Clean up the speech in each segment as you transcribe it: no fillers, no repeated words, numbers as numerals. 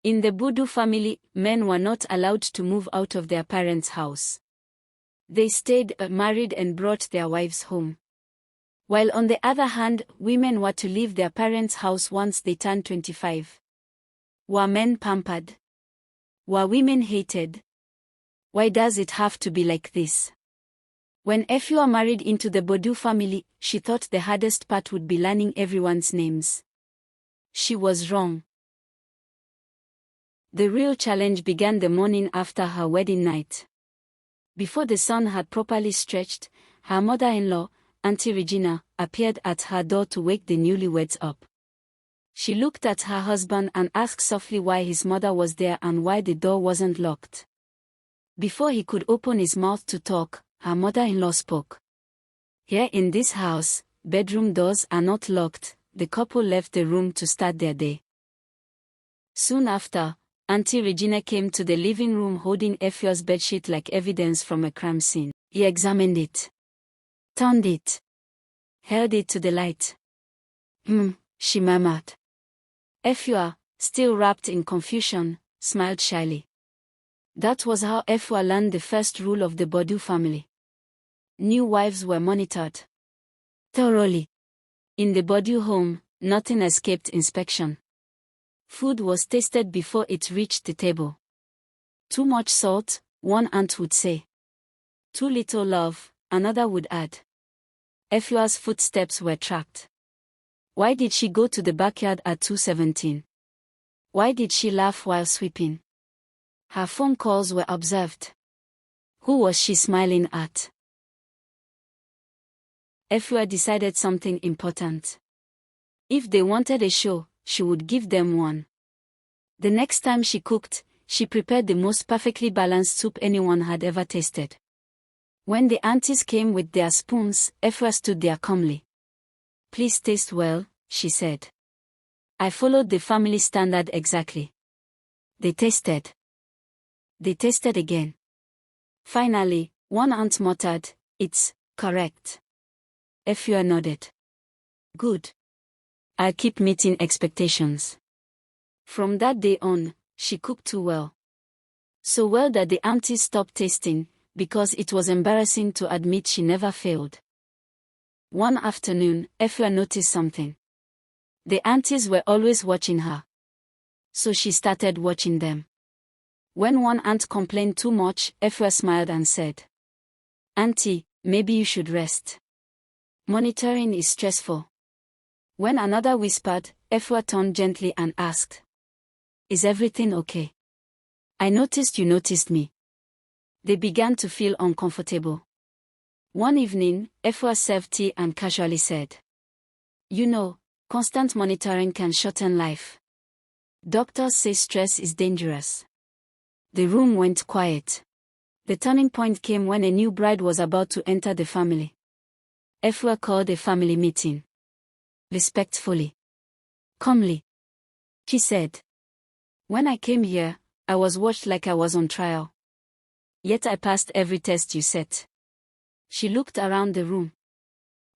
In the Budu family, men were not allowed to move out of their parents' house. They stayed married and brought their wives home. While on the other hand, women were to leave their parents' house once they turned 25. Were men pampered? Were women hated? Why does it have to be like this? When Efua married into the Budu family, she thought the hardest part would be learning everyone's names. She was wrong. The real challenge began the morning after her wedding night. Before the sun had properly stretched, her mother-in-law, Auntie Regina, appeared at her door to wake the newlyweds up. She looked at her husband and asked softly why his mother was there and why the door wasn't locked. Before he could open his mouth to talk, her mother-in-law spoke. Here in this house, bedroom doors are not locked. The couple left the room to start their day. Soon after, Auntie Regina came to the living room holding Efua's bedsheet like evidence from a crime scene. He examined it, turned it, held it to the light. She murmured. Efua, still wrapped in confusion, smiled shyly. That was how Efua learned the first rule of the Budu family. New wives were monitored thoroughly. In the Budu home, nothing escaped inspection. Food was tasted before it reached the table. Too much salt, one aunt would say. Too little love, another would add. Efua's footsteps were tracked. Why did she go to the backyard at 2:17? Why did she laugh while sweeping? Her phone calls were observed. Who was she smiling at? Efua decided something important. If they wanted a show, she would give them one. The next time she cooked, she prepared the most perfectly balanced soup anyone had ever tasted. When the aunties came with their spoons, Efua stood there calmly. Please taste well, she said. I followed the family standard exactly. They tasted. They tasted again. Finally, one aunt muttered, "It's correct." Efua nodded. Good. I'll keep meeting expectations. From that day on, she cooked too well. So well that the aunties stopped tasting, because it was embarrassing to admit she never failed. One afternoon, Efua noticed something. The aunties were always watching her. So she started watching them. When one aunt complained too much, Efua smiled and said, "Auntie, maybe you should rest. Monitoring is stressful." When another whispered, Efua turned gently and asked, "Is everything okay? I noticed you noticed me." They began to feel uncomfortable. One evening, Efua served tea and casually said, "You know, constant monitoring can shorten life. Doctors say stress is dangerous." The room went quiet. The turning point came when a new bride was about to enter the family. Efua called a family meeting. Respectfully, calmly, she said, "When I came here, I was watched like I was on trial. Yet I passed every test you set." She looked around the room.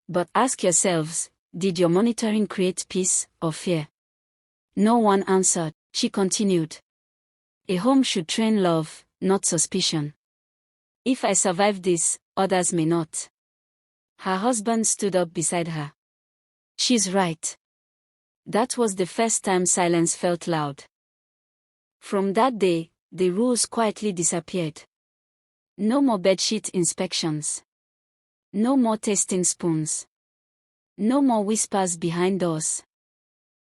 "But ask yourselves, did your monitoring create peace or fear?" No one answered. She continued. "A home should train love, not suspicion. If I survive this, others may not." Her husband stood up beside her. "She's right." That was the first time silence felt loud. From that day, the rules quietly disappeared. No more bedsheet inspections. No more tasting spoons. No more whispers behind doors.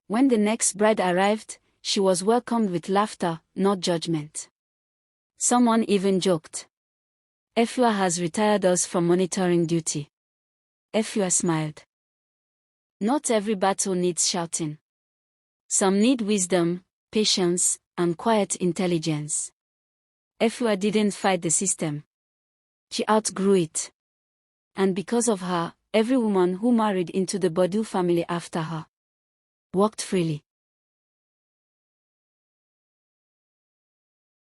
When the next bride arrived, she was welcomed with laughter, not judgment. Someone even joked, "Efua has retired us from monitoring duty." Efua smiled. Not every battle needs shouting. Some need wisdom, patience, and quiet intelligence. Efua didn't fight the system. She outgrew it. And because of her, every woman who married into the Budu family after her walked freely.